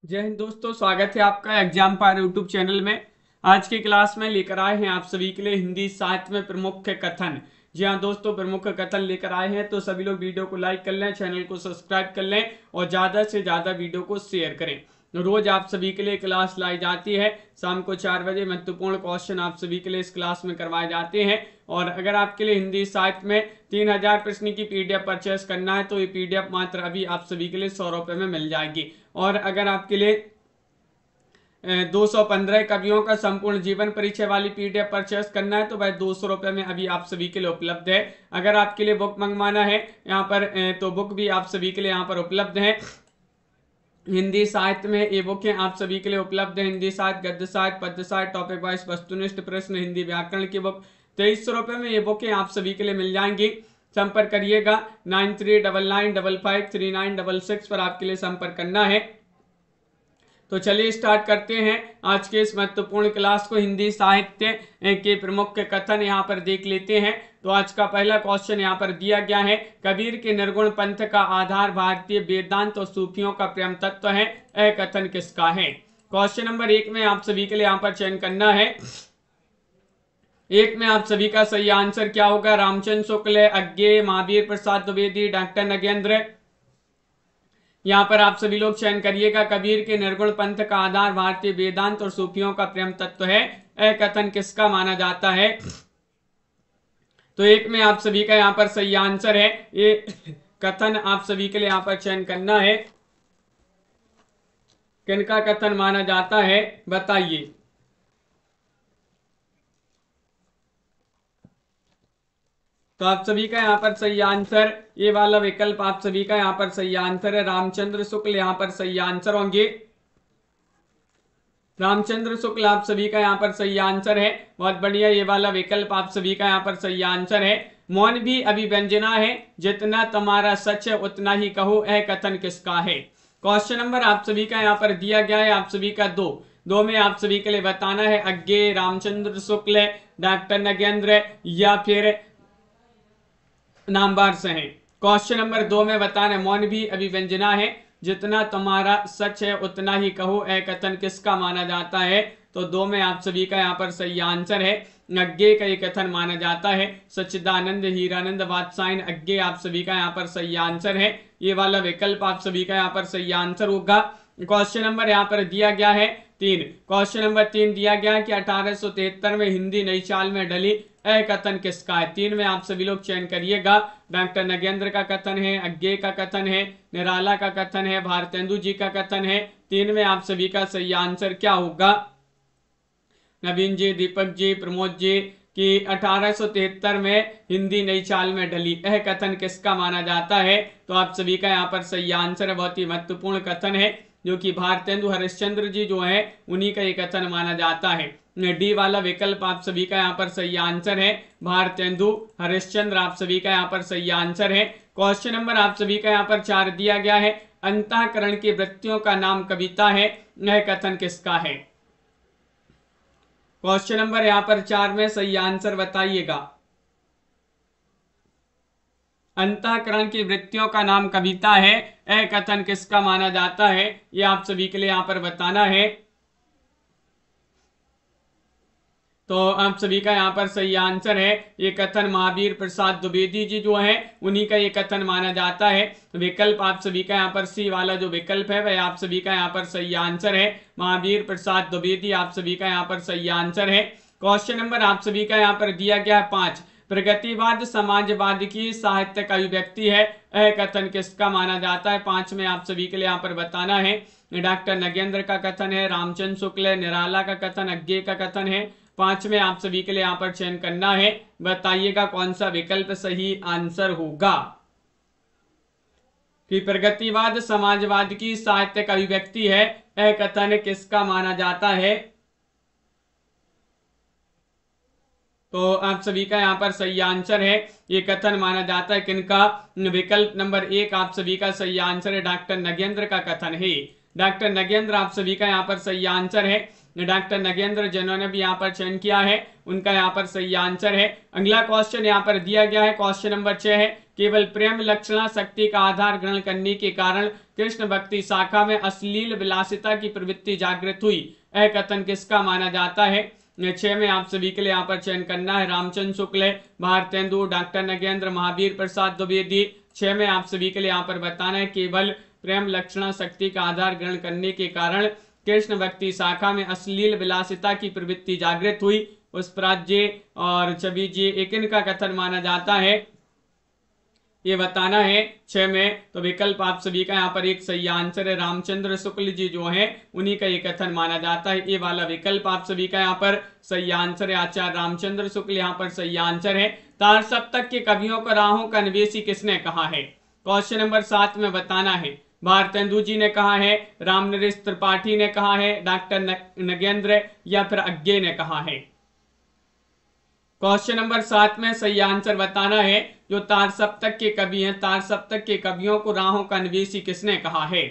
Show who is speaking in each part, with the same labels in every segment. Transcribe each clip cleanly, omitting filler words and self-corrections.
Speaker 1: जय हिंद दोस्तों, स्वागत है आपका एग्जाम पार यूट्यूब चैनल में। आज की क्लास में लेकर आए हैं आप सभी के लिए हिंदी साहित्य में प्रमुख कथन। जी हाँ दोस्तों, प्रमुख कथन लेकर आए हैं, तो सभी लोग वीडियो को लाइक कर लें, चैनल को सब्सक्राइब कर लें और ज़्यादा से ज़्यादा वीडियो को शेयर करें। रोज आप सभी के लिए क्लास लाई जाती है, शाम को 4 बजे महत्वपूर्ण क्वेश्चन आप सभी के लिए इस क्लास में करवाए जाते हैं। और अगर आपके लिए हिंदी साहित्य में 3000 प्रश्न की पीडीएफ परचेस करना है तो ये पीडीएफ मात्र अभी आप सभी के लिए 100 रुपये में मिल जाएगी। और अगर आपके लिए 215 कवियों का संपूर्ण जीवन परिचय वाली पीडीएफ परचेस करना है तो वह 200 रुपये में अभी आप सभी के लिए उपलब्ध है। अगर आपके लिए बुक मंगवाना है यहाँ पर तो बुक भी आप सभी के लिए यहाँ पर उपलब्ध है। हिंदी साहित्य में ये बुकें आप सभी के लिए उपलब्ध है। हिंदी साहित्य, गद्य साहित्य, पद्य साहित्य, टॉपिक वाइज वस्तुनिष्ठ प्रश्न, हिंदी व्याकरण की बुक 2300 रुपये में ये बुकें आप सभी के लिए मिल जाएंगी। संपर्क करिएगा 9399553966 पर आपके लिए संपर्क करना है। तो चलिए स्टार्ट करते हैं आज के इस महत्वपूर्ण क्लास को। हिंदी साहित्य के प्रमुख कथन यहाँ पर देख लेते हैं। तो आज का पहला क्वेश्चन यहाँ पर दिया गया है, कबीर के निर्गुण पंथ का आधार भारतीय वेदांत और सूफियों का प्रेम तत्व है, यह कथन किसका है। क्वेश्चन नंबर 1 में आप सभी के लिए यहाँ पर चयन करना है। 1 में आप सभी का सही आंसर क्या होगा? रामचंद्र शुक्ल, अज्ञेय, महावीर प्रसाद द्विवेदी, डॉक्टर नगेंद्र। यहाँ पर आप सभी लोग चयन करिएगा। कबीर के निर्गुण पंथ का आधार भारतीय वेदांत और सूफियों का प्रेम तत्व है, यह कथन किसका माना जाता है? तो 1 में आप सभी का यहाँ पर सही आंसर है। ये कथन आप सभी के लिए यहाँ पर चयन करना है। किनका कथन माना जाता है बताइए। तो आप सभी का यहाँ पर सही आंसर, ये वाला विकल्प आप सभी का यहाँ पर सही आंसर है। रामचंद्र शुक्ल यहाँ पर सही आंसर होंगे। रामचंद्र शुक्ल आप सभी का यहाँ पर सही आंसर है। बहुत बढ़िया, ये वाला विकल्प आप सभी का यहाँ पर सही आंसर है। मौन भी अभिव्यंजना है, जितना तुम्हारा सच है उतना ही कहो, यह कथन किसका है। क्वेश्चन नंबर आप सभी का यहाँ पर दिया गया है, आप सभी का दो में आप सभी के लिए बताना है, अज्ञेय, रामचंद्र शुक्ल, डॉक्टर नगेंद्र या फिर नामवार से है। क्वेश्चन नंबर 2 में बताना, मौन भी अभिव्यंजना है, जितना तुम्हारा सच है उतना ही कहो, यह कथन किसका माना जाता है। तो 2 में आप सभी का यहाँ पर सही आंसर है। अज्ञेय का ये कथन माना जाता है। सच्चिदानंद, हीरानंद, वात्सायन, अज्ञेय आप सभी का यहाँ पर सही आंसर है। ये वाला विकल्प आप सभी का यहाँ पर सही आंसर होगा। क्वेश्चन नंबर यहाँ पर दिया गया है 3। क्वेश्चन नंबर 3 दिया गया है कि 1873 में हिंदी नई चाल में ढली, यह कथन किसका है। 3 में आप सभी लोग चयन करिएगा। डॉक्टर नगेंद्र का कथन है, अज्ञेय का कथन है, निराला का कथन है, भारतेंदु जी का कथन है। 3 में आप सभी का सही आंसर क्या होगा? नवीन जी, दीपक जी, प्रमोद जी कि 1873 में हिंदी नई चाल में ढली, यह कथन किसका माना जाता है। तो आप सभी का यहाँ पर सही आंसर है। बहुत ही महत्वपूर्ण कथन है, जो कि भारतेंदु हरिश्चंद्र जी जो है उन्हीं का ये कथन माना जाता है। डी वाला विकल्प आप सभी का यहाँ पर सही आंसर है। भारतेंदु हरिश्चंद्र आप सभी का यहाँ पर सही आंसर है। क्वेश्चन नंबर आप सभी का यहाँ पर 4 दिया गया है, अंतःकरण की वृत्तियों का नाम कविता है, यह कथन किसका है। क्वेश्चन नंबर यहाँ पर 4 में सही आंसर बताइएगा। अंतःकरण की वृत्तियों का नाम कविता है, यह कथन किसका माना जाता है, ये आप सभी के लिए यहाँ पर बताना है। तो आप सभी का यहाँ पर सही आंसर है। ये कथन महावीर प्रसाद द्विवेदी जी जो है उन्हीं का ये कथन माना जाता है। विकल्प आप सभी का यहाँ पर सी वाला जो विकल्प है वह आप सभी का यहाँ पर सही आंसर है। महावीर प्रसाद द्विवेदी आप सभी का यहाँ पर सही आंसर है। क्वेश्चन नंबर आप सभी का यहाँ पर दिया गया है 5, प्रगतिवाद समाजवाद की साहित्यिक अभिव्यक्ति है, यह कथन किसका माना जाता है। 5 में आप सभी के लिए यहाँ पर बताना है। डॉक्टर नगेंद्र का कथन है, रामचंद्र शुक्ल, निराला का कथन, अज्ञेय का कथन है। 5 में आप सभी के लिए यहाँ पर चयन करना है। बताइएगा कौन सा विकल्प सही आंसर होगा। कि प्रगतिवाद समाजवाद की साहित्यिक अभिव्यक्ति है, यह कथन किसका माना जाता है। तो आप सभी का यहाँ पर सही आंसर है। ये कथन माना जाता है किनका? विकल्प नंबर 1 आप सभी का सही आंसर है, डॉक्टर नगेंद्र का कथन है। डॉक्टर नगेंद्र आप सभी का यहाँ पर सही आंसर है। डॉक्टर नगेंद्र जिन्होंने भी यहाँ पर चयन किया है उनका यहाँ पर सही आंसर है। अगला क्वेश्चन यहाँ पर दिया गया है, क्वेश्चन नंबर 6 है, केवल प्रेम लक्षणा शक्ति का आधार ग्रहण करने के कारण कृष्ण भक्ति शाखा में अश्लील विलासिता की प्रवृत्ति जागृत हुई, यह कथन किसका माना जाता है। 6 में आप सभी के लिए यहाँ पर चयन करना है, रामचंद्र शुक्ल, भारतेंदु, डॉक्टर नगेंद्र, महावीर प्रसाद द्विवेदी। 6 में आप सभी के लिए यहाँ पर बताना है, केवल प्रेम लक्षणा शक्ति का आधार ग्रहण करने के कारण कृष्ण भक्ति शाखा में अश्लील विलासिता की प्रवृत्ति जागृत हुई, पुष्पराज जी और छवि जी, एक इनका कथन माना जाता है, ये बताना है 6 में। तो विकल्प आप सभी का यहाँ पर एक सही आंसर है, रामचंद्र शुक्ल जी जो हैं उन्हीं का ये कथन माना जाता है, ये वाला विकल्प आप सभी का यहाँ पर सही आंसर है, आचार्य रामचंद्र शुक्ल यहाँ पर सही आंसर है। तार सप्तक के कवियों को राहों का निवेशी किसने कहा है। क्वेश्चन नंबर 7 में बताना है, भारतेंदु जी ने कहा है, रामनरेश त्रिपाठी ने कहा है, डॉक्टर नगेंद्र या फिर अज्ञे ने कहा है। क्वेश्चन नंबर 7 में सही आंसर बताना है, जो तार सप्तक के कवि हैं, तार सप्तक के कवियों को राहों का निवेशी किसने कहा है।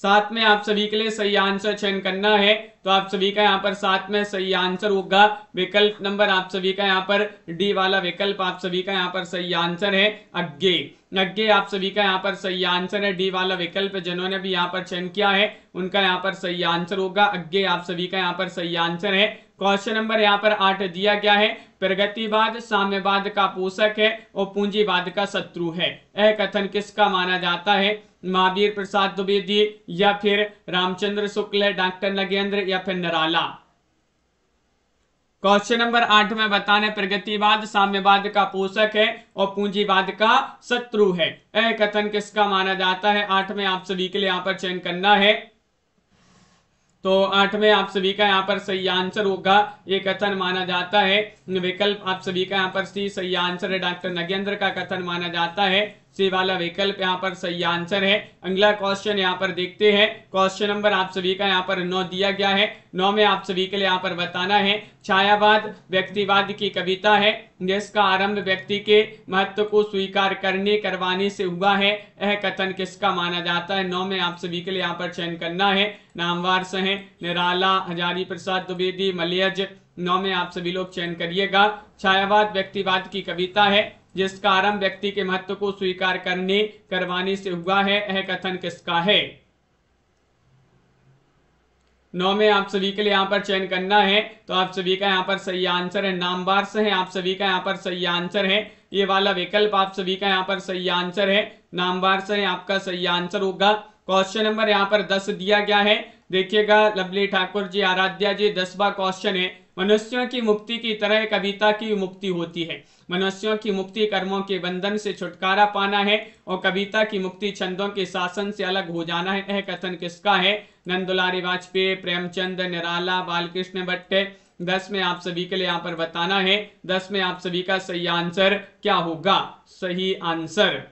Speaker 1: 7 में आप सभी के लिए सही आंसर चयन करना है, तो आप सभी का यहाँ पर 7 में सही आंसर होगा विकल्प नंबर आप सभी का यहाँ पर डी वाला विकल्प आप सभी का यहाँ पर सही आंसर है, अज्ञे। अज्ञे आप सभी का यहाँ पर सही आंसर है, डी वाला विकल्प जिन्होंने भी यहाँ पर चयन किया है उनका यहाँ पर सही आंसर होगा, अज्ञे आप सभी का यहाँ पर सही आंसर है। क्वेश्चन नंबर यहाँ पर 8 दिया गया है, प्रगतिवाद साम्यवाद का पोषक है और पूंजीवाद का शत्रु है, यह कथन किसका माना जाता है। महावीर प्रसाद द्विवेदी या फिर रामचंद्र शुक्ल, डॉक्टर नगेंद्र या फिर निराला। क्वेश्चन नंबर 8 में बताने, प्रगतिवाद साम्यवाद का पोषक है और पूंजीवाद का शत्रु है, यह कथन किसका माना जाता है। 8 में आप सभी के लिए यहाँ पर चयन करना है, तो 8 में आप सभी का यहाँ पर सही आंसर होगा, ये कथन माना जाता है विकल्प आप सभी का यहाँ पर सी सही आंसर है, डॉक्टर नगेंद्र का कथन माना जाता है, सी वाला विकल्प यहाँ पर सही आंसर है। अगला क्वेश्चन यहाँ पर देखते हैं, क्वेश्चन नंबर आप सभी का यहाँ पर 9 दिया गया है, 9 में आप सभी के लिए यहाँ पर बताना है, छायावाद व्यक्तिवाद की कविता है जिसका आरंभ व्यक्ति के महत्व को स्वीकार करने करवाने से हुआ है, यह कथन किसका माना जाता है। 9 में आप सभी के लिए यहाँ पर चयन करना है, नामवार सह, निराला, हजारी प्रसाद द्विवेदी, मलयज। 9 में आप सभी लोग चयन करिएगा, छायावाद व्यक्तिवाद की कविता है जिसका आरंभ व्यक्ति के महत्व को स्वीकार करने करवाने से हुआ है, यह कथन किसका है। 9 में आप सभी के लिए यहाँ पर चयन करना है, तो आप सभी का यहाँ पर सही आंसर है, नामवार से आप सभी का यहाँ पर सही आंसर है, ये वाला विकल्प आप सभी का यहाँ पर सही आंसर है, नामवार से आपका सही आंसर होगा। क्वेश्चन नंबर यहाँ पर 10 दिया गया है, देखिएगा लवली ठाकुर जी, आराध्या जी, 10वां क्वेश्चन है, मनुष्यों की मुक्ति की तरह कविता की मुक्ति होती है। मनुष्यों की मुक्ति कर्मों के बंधन से छुटकारा पाना है और कविता की मुक्ति छंदों के शासन से अलग हो जाना है, यह कथन किसका है। नंदुलारी वाजपेयी, प्रेमचंद, निराला, बालकृष्ण भट्ट। 10 में आप सभी के लिए यहाँ पर बताना है, 10 में आप सभी का सही आंसर क्या होगा, सही आंसर।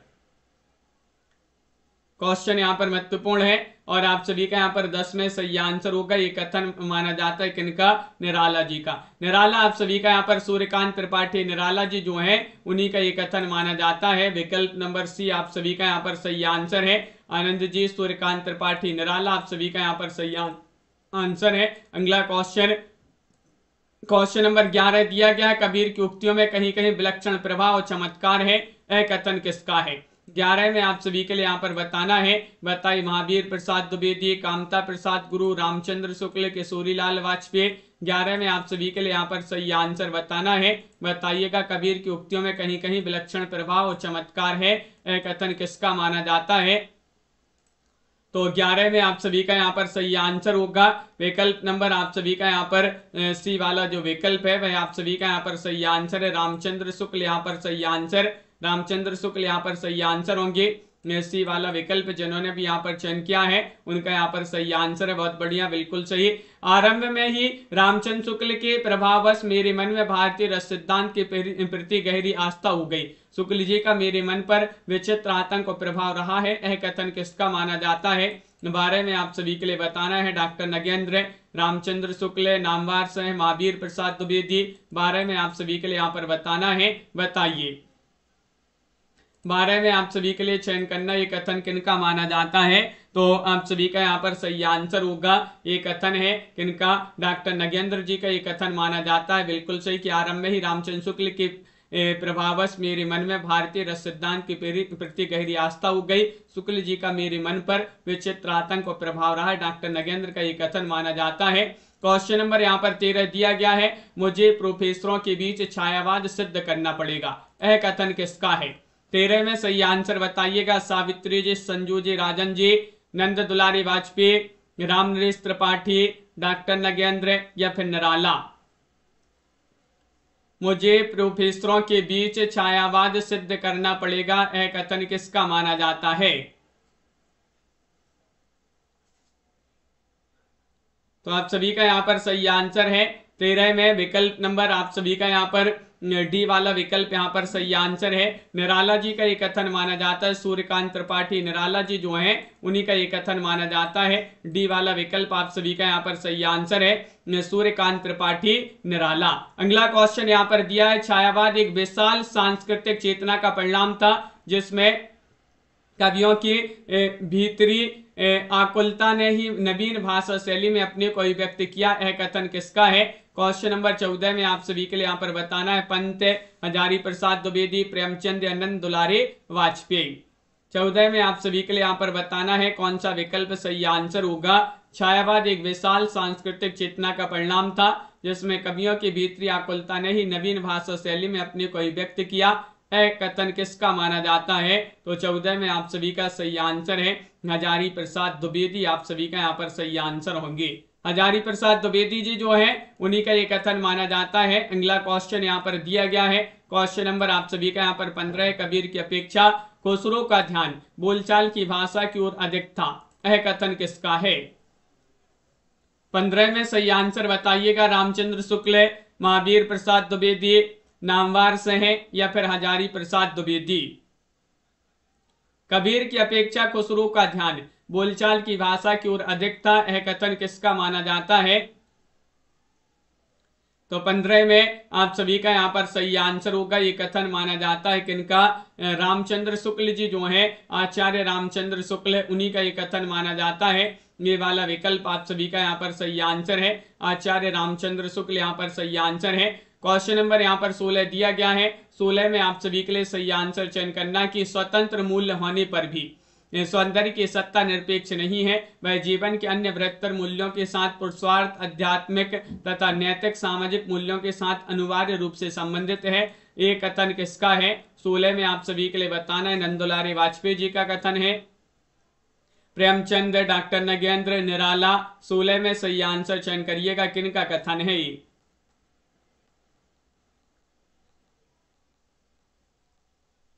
Speaker 1: क्वेश्चन यहाँ पर महत्वपूर्ण है और आप सभी का यहाँ पर 10 में सही आंसर होगा, ये कथन माना जाता है किनका, निराला जी का। निराला आप सभी का यहाँ पर सूर्यकांत त्रिपाठी निराला जी जो हैं उन्हीं का ये कथन माना जाता है, विकल्प नंबर सी आप सभी का यहाँ पर सही आंसर है। आनंद जी, सूर्यकांत त्रिपाठी निराला आप सभी का यहाँ पर सही आंसर है। अगला क्वेश्चन, क्वेश्चन नंबर 11 दिया गया, कबीर की उक्तियों में कहीं कहीं विलक्षण प्रभाव और चमत्कार है, यह कथन किसका है। 11 में आप सभी के लिए यहाँ पर बताना है, बताइए। महावीर प्रसाद द्विवेदी, कामता प्रसाद गुरु, रामचंद्र शुक्ल, किशोरीलाल वाजपेयी। 11 में आप सभी के लिए यहाँ पर सही आंसर बताना है, बताइएगा। कबीर की उक्तियों में कहीं कहीं विलक्षण प्रभाव और चमत्कार है, यह कथन किसका माना जाता है। तो 11 में आप सभी का यहाँ पर सही आंसर होगा, विकल्प नंबर आप सभी का यहाँ पर सी वाला जो विकल्प है वह आप सभी का यहाँ पर सही आंसर है। रामचंद्र शुक्ल यहाँ पर सही आंसर, रामचंद्र शुक्ल यहाँ पर सही आंसर होंगे। सी वाला विकल्प जिन्होंने भी यहाँ पर चयन किया है उनका यहाँ पर सही आंसर है, बहुत बढ़िया, बिल्कुल सही। आरंभ में ही रामचंद्र शुक्ल के प्रभाववश मेरे मन में भारतीय रस सिद्धांत के प्रति गहरी आस्था हो गई। शुक्ल जी का मेरे मन पर विचित्र आतंक और प्रभाव रहा है, यह कथन किसका माना जाता है। 12 में आप सभी के लिए बताना है, डॉक्टर नगेंद्र, रामचंद्र शुक्ल, नामवार सह, महावीर प्रसाद द्विवेदी। 12 में आप सभी के लिए यहाँ पर बताना है, बताइए। 12 में आप सभी के लिए चयन करना ये कथन किनका माना जाता है। तो आप सभी का यहाँ पर सही आंसर होगा, ये कथन है किनका, डॉक्टर नगेंद्र जी का ये कथन माना जाता है। बिल्कुल सही कि आरंभ में ही रामचंद्र शुक्ल के प्रभावश मेरे मन में भारतीय रस सिद्धांत के प्रति गहरी आस्था हो गई। शुक्ल जी का मेरे मन पर विचित्र आतंक और प्रभाव रहा। डॉक्टर नगेंद्र का ये कथन माना जाता है। क्वेश्चन नंबर यहाँ पर 13 दिया गया है, मुझे प्रोफेसरों के बीच छायावाद सिद्ध करना पड़ेगा, यह कथन किसका है। 13 में सही आंसर बताइएगा। सावित्री जी, संजू जी, राजन जी, नंद दुलारी वाजपेयी, रामनरेश त्रिपाठी, डॉक्टर नगेंद्र या फिर निराला। मुझे प्रोफेसरों के बीच छायावाद सिद्ध करना पड़ेगा, यह कथन किसका माना जाता है। तो आप सभी का यहाँ पर सही आंसर है 13 में विकल्प नंबर आप सभी का यहाँ पर डी वाला विकल्प यहाँ पर सही आंसर है। निराला जी का ये कथन माना जाता है। सूर्यकांत त्रिपाठी निराला जी जो हैं उन्हीं का ये कथन माना जाता है। डी वाला विकल्प आप सभी का यहाँ पर सही आंसर है, सूर्यकांत त्रिपाठी निराला। अगला क्वेश्चन यहाँ पर दिया है, छायावाद एक विशाल सांस्कृतिक चेतना का परिणाम था जिसमें कवियों की भीतरी आकुलता ने ही नवीन भाषा शैली में अपने को व्यक्त किया, यह कथन किसका है। क्वेश्चन नंबर 14 में आप सभी के लिए यहाँ पर बताना है, पंत, हजारी प्रसाद द्विवेदी, प्रेमचंद, आनंद दुलारी वाजपेयी। 14 में आप सभी के लिए यहाँ पर बताना है कौन सा विकल्प सही आंसर होगा। छायावाद एक विशाल सांस्कृतिक चेतना का परिणाम था जिसमें कवियों की भीतरी आकुलता ने ही नवीन भाषा शैली में अपने को व्यक्त किया, कथन किसका माना जाता है। तो 14 में आप सभी का सही आंसर है हजारी प्रसाद द्विवेदी, आप सभी का यहाँ पर सही आंसर होंगे। हजारी प्रसाद द्विवेदी जी जो है उन्हीं का ये कथन माना जाता है। अगला क्वेश्चन यहाँ पर दिया गया है, क्वेश्चन नंबर आप सभी का यहाँ पर 15, कबीर की अपेक्षा खुसरो का ध्यान बोलचाल की भाषा की ओर अधिक था, यह कथन किसका है। 15 में सही आंसर बताइएगा। रामचंद्र शुक्ल, महावीर प्रसाद द्विवेदी, नामवर सिंह या फिर हजारी प्रसाद द्विवेदी। कबीर की अपेक्षा खुसरो का ध्यान बोलचाल की भाषा की ओर अधिक था, यह कथन किसका माना जाता है। तो 15 में आप सभी का यहाँ पर सही आंसर होगा, ये कथन माना जाता है किनका, रामचंद्र शुक्ल जी जो है आचार्य रामचंद्र शुक्ल, उन्हीं का ये कथन माना जाता है। ये वाला विकल्प आप सभी का यहाँ पर सही आंसर है, आचार्य रामचंद्र शुक्ल यहाँ पर सही आंसर है। क्वेश्चन नंबर यहाँ पर 16 दिया गया है। 16 में आप सभी के लिए सही आंसर चयन करना कि स्वतंत्र मूल्य होने पर भी सौंदर्य की सत्ता निरपेक्ष नहीं है, वह जीवन के अन्य बृहत्तर मूल्यों के साथ पुरुषार्थ, आध्यात्मिक तथा नैतिक सामाजिक मूल्यों के साथ अनिवार्य रूप से संबंधित है, ये कथन किसका है। 16 में आप सभी के लिए बताना है, नंद दुलारी वाजपेयी जी का कथन है, प्रेमचंद, डॉक्टर नगेंद्र, निराला। 16 में सही आंसर चयन करिएगा किनका कथन है ये।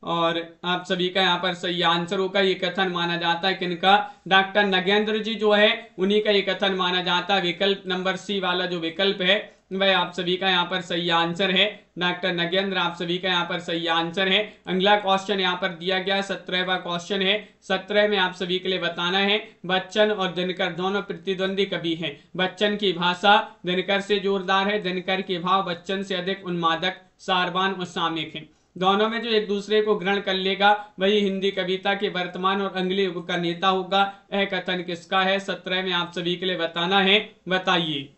Speaker 1: और आप सभी का यहाँ पर सही आंसर होगा, ये कथन माना जाता है किनका, डॉक्टर नगेंद्र जी जो है उन्हीं का ये कथन माना जाता है। विकल्प नंबर सी वाला जो विकल्प है वह आप सभी का यहाँ पर सही आंसर है, डॉक्टर नगेंद्र आप सभी का यहाँ पर सही आंसर है। अगला क्वेश्चन यहाँ पर दिया गया 17वां क्वेश्चन है। 17 में आप सभी के लिए बताना है, बच्चन और दिनकर दोनों प्रतिद्वंदी कवि हैं। बच्चन की भाषा दिनकर से जोरदार है, दिनकर के भाव बच्चन से अधिक उन्मादक, सारवान और सामयिक है। दोनों में जो एक दूसरे को ग्रहण कर लेगा वही हिंदी कविता के वर्तमान और अगले युग का नेता होगा, यह कथन किसका है। 17 में आप सभी के लिए बताना है, बताइए।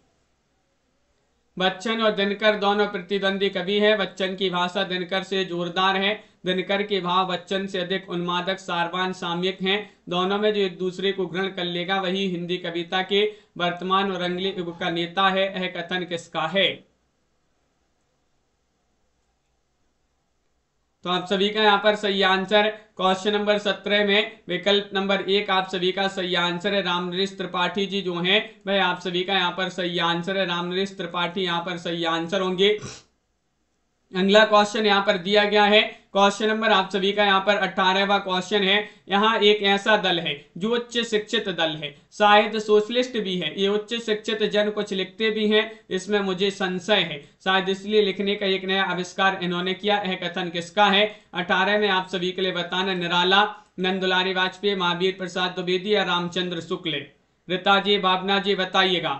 Speaker 1: बच्चन और दिनकर दोनों प्रतिद्वंदी कवि हैं। बच्चन की भाषा दिनकर से जोरदार है, दिनकर के भाव बच्चन से अधिक उन्मादक, सारवान, सामयिक हैं। दोनों में जो एक दूसरे को ग्रहण कर लेगा वही हिंदी कविता के वर्तमान और अगले युग का नेता है, यह कथन किसका है। तो आप सभी का यहाँ पर सही आंसर क्वेश्चन नंबर 17 में विकल्प नंबर 1 आप सभी का सही आंसर है। रामनरेश त्रिपाठी जी जो हैं वह आप सभी का यहाँ पर सही आंसर है, रामनरेश त्रिपाठी यहाँ पर सही आंसर होंगे। अगला क्वेश्चन यहाँ पर दिया गया है, क्वेश्चन नंबर आप सभी का यहाँ पर 18वां क्वेश्चन है। यहाँ एक ऐसा दल है जो उच्च शिक्षित दल है, शायद सोशलिस्ट भी है, ये उच्च शिक्षित जन कुछ लिखते भी हैं, इसमें मुझे संशय है, शायद इसलिए लिखने का एक नया आविष्कार इन्होंने किया, यह कथन किसका है। 18 में आप सभी के लिए बताना, निराला, नंद दुलारी वाजपेयी, महावीर प्रसाद द्विवेदी या रामचंद्र शुक्ल। रीता जी, भावना जी बताइएगा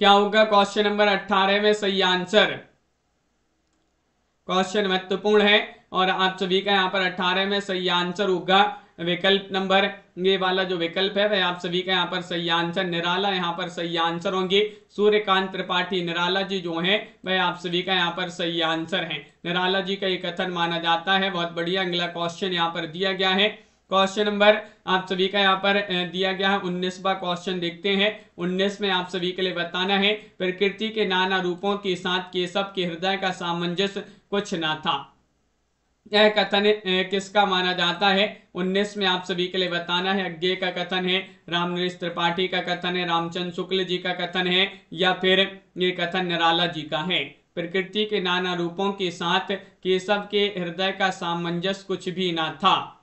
Speaker 1: क्या होगा क्वेश्चन नंबर 18 में सही आंसर। क्वेश्चन महत्वपूर्ण है और आप सभी का यहाँ पर 18 में सही आंसर होगा विकल्प नंबर, ये वाला जो विकल्प है वह आप सभी का यहाँ पर सही आंसर निराला यहाँ पर सही आंसर होंगे। सूर्यकांत त्रिपाठी निराला जी जो हैं वह आप सभी का यहाँ पर सही आंसर है। निराला जी का ये कथन माना जाता है। बहुत बढ़िया। अगला क्वेश्चन यहाँ पर दिया गया है। क्वेश्चन नंबर आप सभी का यहाँ पर दिया गया है 19वां क्वेश्चन देखते हैं। 19 में आप सभी के लिए बताना है प्रकृति के नाना रूपों के साथ केशव के हृदय का सामंजस्य कुछ ना था। यह कथन किसका माना जाता है? 19 में आप सभी के लिए बताना है। अज्ञे का कथन है, रामनरेश त्रिपाठी का कथन है, रामचंद्र शुक्ल जी का कथन है, या फिर ये कथन निराला जी का है। प्रकृति के नाना रूपों के साथ केशव के हृदय का सामंजस्य कुछ भी ना था।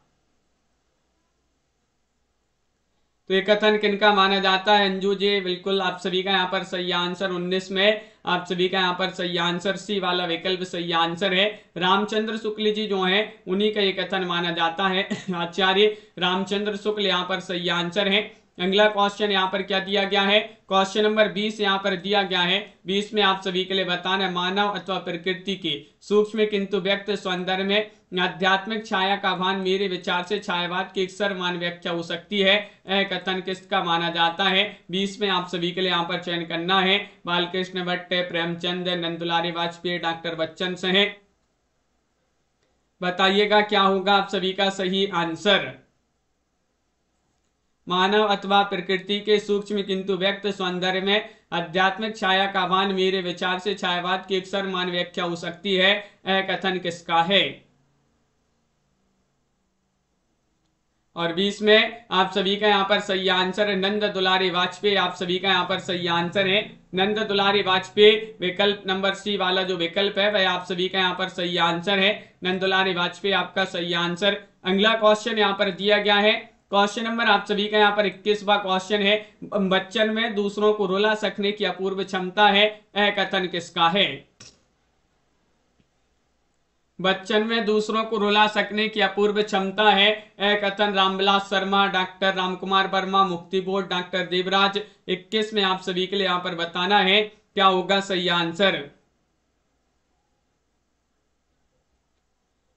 Speaker 1: तो ये कथन किनका माना जाता है? अंजू जी बिल्कुल आप सभी का यहाँ पर सही आंसर 19 में आप सभी का यहाँ पर सही आंसर सी वाला विकल्प सही आंसर है। रामचंद्र शुक्ल जी जो हैं उन्हीं का ये कथन माना जाता है। आचार्य रामचंद्र शुक्ल यहाँ पर सही आंसर है। अगला क्वेश्चन यहाँ पर क्या दिया गया है? क्वेश्चन नंबर 20 यहाँ पर दिया गया है। 20 में आप सभी के लिए बताना है मानव अथवा प्रकृति के सूक्ष्म किंतु व्यक्त सौंदर्य में आध्यात्मिक छाया का भान मेरे विचार से छायावाद की एक सर्वमान्य व्याख्या हो सकती है। यह कथन किसका माना जाता है? 20 में आप सभी के लिए यहाँ पर चयन करना है। बालकृष्ण भट्ट, प्रेमचंद, नंदुलारी वाजपेयी, डॉक्टर बच्चन से है। बताइएगा क्या होगा आप सभी का सही आंसर। मानव अथवा प्रकृति के सूक्ष्म किंतु व्यक्त सौंदर्य में आध्यात्मिक छाया का भान मेरे विचार से छायावाद की एक सर्वमान्य व्याख्या हो सकती है। यह कथन किसका है? और 20 में आप सभी का यहाँ पर सही आंसर है नंद दुलारी वाजपेयी। आप सभी का यहाँ पर सही आंसर है नंद दुलारी वाजपेयी। विकल्प नंबर सी वाला जो विकल्प है वह आप सभी का यहाँ पर सही आंसर है। नंद दुलारी वाजपेयी आपका सही आंसर। अगला क्वेश्चन यहाँ पर दिया गया है। क्वेश्चन नंबर आप सभी का यहाँ पर 21वां क्वेश्चन है। बच्चन में दूसरों को रुला सकने की अपूर्व क्षमता है। यह कथन किसका है? बच्चन में दूसरों को रुला सकने की अपूर्व क्षमता है। यह कथन रामविलास शर्मा, डॉक्टर रामकुमार वर्मा, मुक्ति बोध, डॉक्टर देवराज। 21 में आप सभी के लिए यहाँ पर बताना है क्या होगा सही आंसर।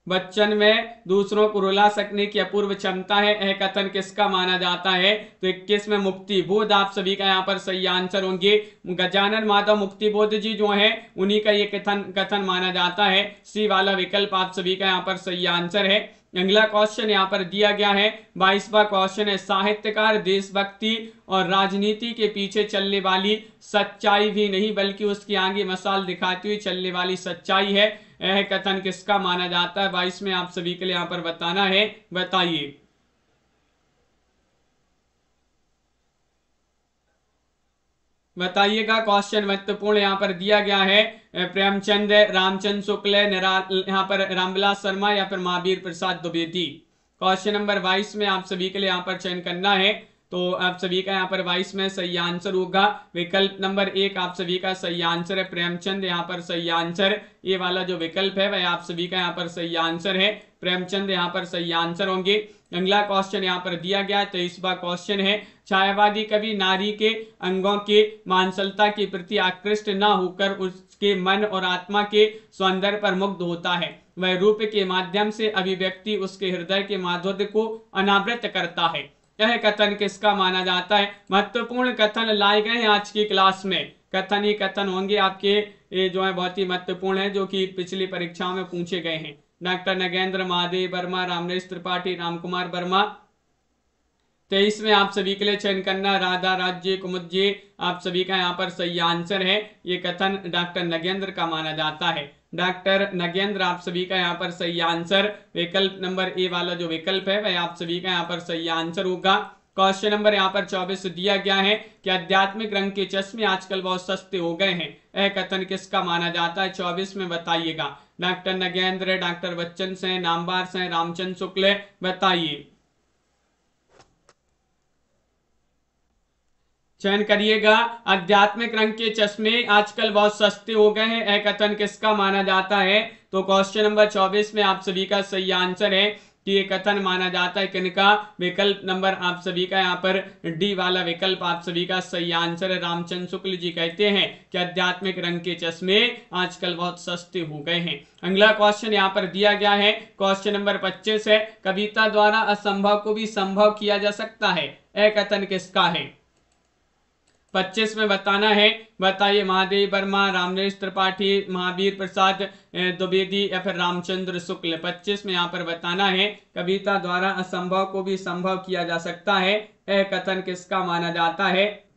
Speaker 1: बच्चन में दूसरों को रुला सकने की अपूर्व क्षमता है। यह कथन किसका माना जाता है? तो 21 में मुक्ति बोध आप सभी का यहाँ पर सही आंसर होंगे। गजानन माधव मुक्ति बोध जी जो है उन्हीं का ये कथन माना जाता है। सी वाला विकल्प आप सभी का यहाँ पर सही आंसर है। अगला क्वेश्चन यहाँ पर दिया गया है। 22वां क्वेश्चन है साहित्यकार देशभक्ति और राजनीति के पीछे चलने वाली सच्चाई भी नहीं बल्कि उसकी आगे मसाल दिखाती हुई चलने वाली सच्चाई है। यह कथन किसका माना जाता है? 22 में आप सभी के लिए यहाँ पर बताना है। बताइए। बताइएगा। क्वेश्चन महत्वपूर्ण यहाँ पर दिया गया है। प्रेमचंद, रामचंद्र शुक्ल, यहाँ पर रामविलास शर्मा या फिर महावीर प्रसाद द्विवेदी। क्वेश्चन नंबर 22 में आप सभी के लिए यहाँ पर चयन करना है। तो आप सभी का यहाँ पर 22 में सही आंसर होगा विकल्प नंबर 1 आप सभी का सही आंसर है। प्रेमचंद यहाँ पर सही आंसर। ये वाला जो विकल्प है वह आप सभी का यहाँ पर सही आंसर है। प्रेमचंद यहाँ पर सही आंसर होंगे। अगला क्वेश्चन यहाँ पर दिया गया 23वां क्वेश्चन है। छायावादी कवि नारी के अंगों के मांसलता के प्रति आकृष्ट न होकर उसके मन और आत्मा के सौंदर्य पर मुग्ध होता है। वह रूप के माध्यम से अभिव्यक्ति उसके हृदय के माधुर्य को अनावृत करता है। यह कथन किसका माना जाता है? महत्वपूर्ण कथन लाए गए हैं आज की क्लास में। कथन ही कथन होंगे आपके ये जो है बहुत ही महत्वपूर्ण है, जो कि पिछली परीक्षाओं में पूछे गए हैं। डॉक्टर नगेंद्र, महादेव वर्मा, रामनरेश त्रिपाठी, रामकुमार वर्मा। 23 में आप सभी के लिए चयन करना राधा राज्य कुमुद जी आप सभी का यहाँ पर सही आंसर है। ये कथन डॉक्टर नगेंद्र का माना जाता है। डॉक्टर नगेंद्र आप सभी का यहाँ पर सही आंसर। विकल्प नंबर ए वाला जो विकल्प है वह आप सभी का यहाँ पर सही आंसर होगा। क्वेश्चन नंबर यहाँ पर 24 दिया गया है कि आध्यात्मिक रंग के चश्मे आजकल बहुत सस्ते हो गए हैं। यह कथन किसका माना जाता है? 24 में बताइएगा। डॉक्टर नगेंद्र, डॉक्टर बच्चन से, नामबार से, रामचंद्र शुक्ल। बताइए। चयन करिएगा। आध्यात्मिक रंग के चश्मे आजकल बहुत सस्ते हो गए हैं। यह कथन किसका माना जाता है? तो क्वेश्चन नंबर 24 में आप सभी का सही आंसर है कि ये कथन माना जाता है किनका? विकल्प नंबर आप सभी का यहाँ पर डी वाला विकल्प आप सभी का सही आंसर है। रामचंद्र शुक्ल जी कहते हैं कि आध्यात्मिक रंग के चश्मे आजकल बहुत सस्ते हो गए हैं। अगला क्वेश्चन यहाँ पर दिया गया है, क्वेश्चन नंबर 25 है, कविता द्वारा असंभव को भी संभव किया जा सकता है, यह कथन किसका है? 25 में बताना है, बताइए। महादेव वर्मा, रामनरेश त्रिपाठी, महावीर प्रसाद द्विवेदी या फिर रामचंद्र शुक्ल। 25 में यहाँ पर बताना है, कविता द्वारा असंभव को भी संभव किया जा सकता है, यह कथन किसका माना जाता है?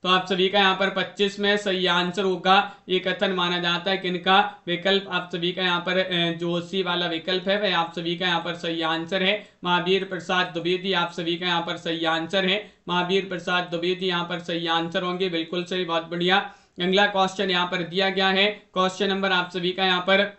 Speaker 1: तो आप सभी का यहाँ पर 25 में सही आंसर होगा, ये कथन माना जाता है किनका? विकल्प आप सभी का यहाँ पर जोशी वाला विकल्प है, वह आप सभी का यहाँ पर सही आंसर है। महावीर प्रसाद द्विवेदी आप सभी का यहाँ पर सही आंसर है। महावीर प्रसाद द्विवेदी यहाँ पर सही आंसर होंगे, बिल्कुल सही, बहुत बढ़िया। अगला क्वेश्चन यहाँ पर दिया गया है, क्वेश्चन नंबर आप सभी का यहाँ पर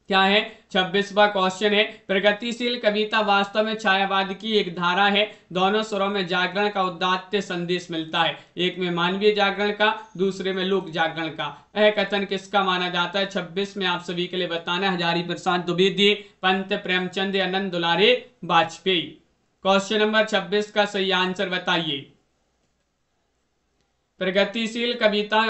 Speaker 1: क्या है? 26वां क्वेश्चन है, प्रगतिशील कविता वास्तव में छायावाद की एक धारा है, दोनों स्वरों में जागरण का उदात्त संदेश मिलता है, एक में मानवीय जागरण का, दूसरे में लोक जागरण का, यह कथन किसका माना जाता है? 26 में आप सभी के लिए बताना है, हजारी प्रसाद द्विवेदी, पंत प्रेमचंद, आनंद दुलारे वाजपेयी। क्वेश्चन नंबर 26 का सही आंसर बताइए। प्रगतिशील कविता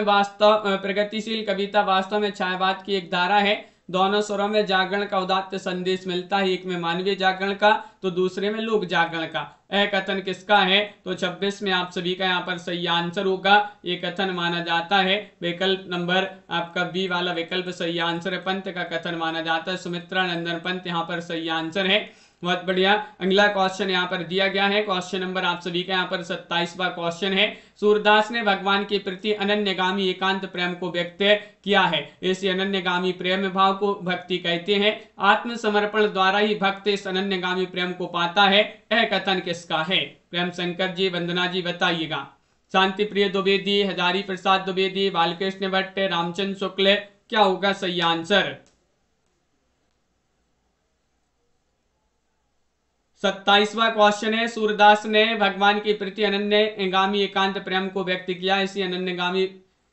Speaker 1: वास्तव में छायावाद की एक धारा है, दोनों स्वरों में जागरण का उदात्त संदेश मिलता है, एक में मानवीय जागरण का तो दूसरे में लोक जागरण का, यह कथन किसका है? तो 26 में आप सभी का यहाँ पर सही आंसर होगा, ये कथन माना जाता है विकल्प नंबर आपका बी वाला विकल्प सही आंसर है, पंत का कथन माना जाता है। सुमित्रा नंदन पंत यहाँ पर सही आंसर है, बहुत बढ़िया। अगला क्वेश्चन यहाँ पर दिया गया है, क्वेश्चन नंबर आप सभी का यहाँ पर 27वां क्वेश्चन है, सूरदास ने भगवान के प्रति अनन्यगामी एकांत प्रेम को व्यक्त किया है, इस अनन्यगामी प्रेम भाव को भक्ति कहते हैं, आत्मसमर्पण द्वारा ही भक्त इस अनन्यगामी प्रेम को पाता है, यह कथन किसका है? प्रेम शंकर जी, वंदना जी बताइएगा। शांति प्रिय द्विवेदी, हजारी प्रसाद द्विवेदी, बालकृष्ण भट्ट, रामचंद्र शुक्ल, क्या होगा सही आंसर? 27वां क्वेश्चन है, सूरदास ने भगवान के प्रति अनन्यगामी एकांत प्रेम को व्यक्त किया, इसी अनन्यगामी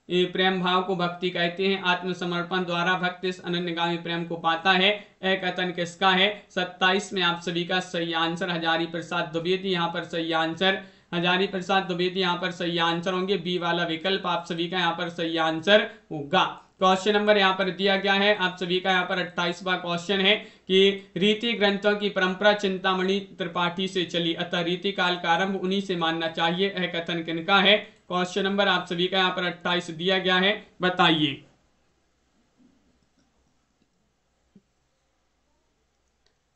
Speaker 1: प्रेम भाव को भक्ति कहते हैं, आत्मसमर्पण द्वारा भक्त इस अनन्यगामी प्रेम को पाता है, यह कथन किसका है? 27 में आप सभी का सही आंसर हजारी प्रसाद द्विवेदी यहाँ पर सही आंसर, हजारी प्रसाद द्विवेदी यहाँ पर सही आंसर होंगे, बी वाला विकल्प आप सभी का यहाँ पर सही आंसर होगा। क्वेश्चन नंबर यहाँ पर दिया गया है, आप सभी का यहाँ पर 28वां क्वेश्चन है कि रीति ग्रंथों की परंपरा चिंतामणि त्रिपाठी से चली, अतः रीति काल का आरंभ उन्हीं से मानना चाहिए, यह कथन किनका है? क्वेश्चन नंबर आप सभी का यहाँ पर 28 दिया गया है, बताइए।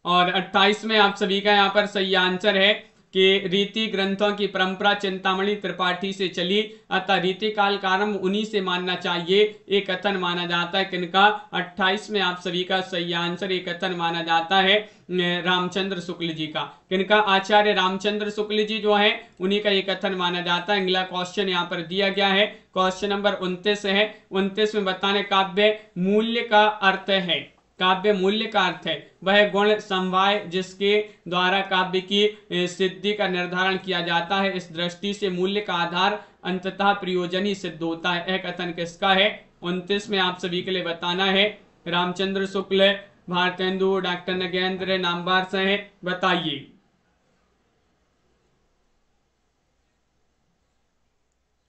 Speaker 1: और 28 में आप सभी का यहाँ पर सही आंसर है कि रीति ग्रंथों की परंपरा चिंतामणि त्रिपाठी से चली, अतः रीति काल का आरंभ उन्हीं से मानना चाहिए, एक कथन माना जाता है किनका? 28 में आप सभी का सही आंसर एक कथन माना जाता है रामचंद्र शुक्ल जी का। किनका? आचार्य रामचंद्र शुक्ल जी जो है उन्हीं का एक कथन माना जाता है। अगला क्वेश्चन यहाँ पर दिया गया है, क्वेश्चन नंबर 29 है, 29 में बताने काव्य मूल्य का अर्थ है, काव्य मूल्य का अर्थ है वह गुण समवाय जिसके द्वारा काव्य की सिद्धि का निर्धारण किया जाता है, इस दृष्टि से मूल्य का आधार अंततः प्रयोजन ही सिद्ध होता है, यह कथन किसका है? 29 में आप सभी के लिए बताना है, रामचंद्र शुक्ल, भारतेंदु, डॉक्टर नगेंद्र, नामवार से बताइए।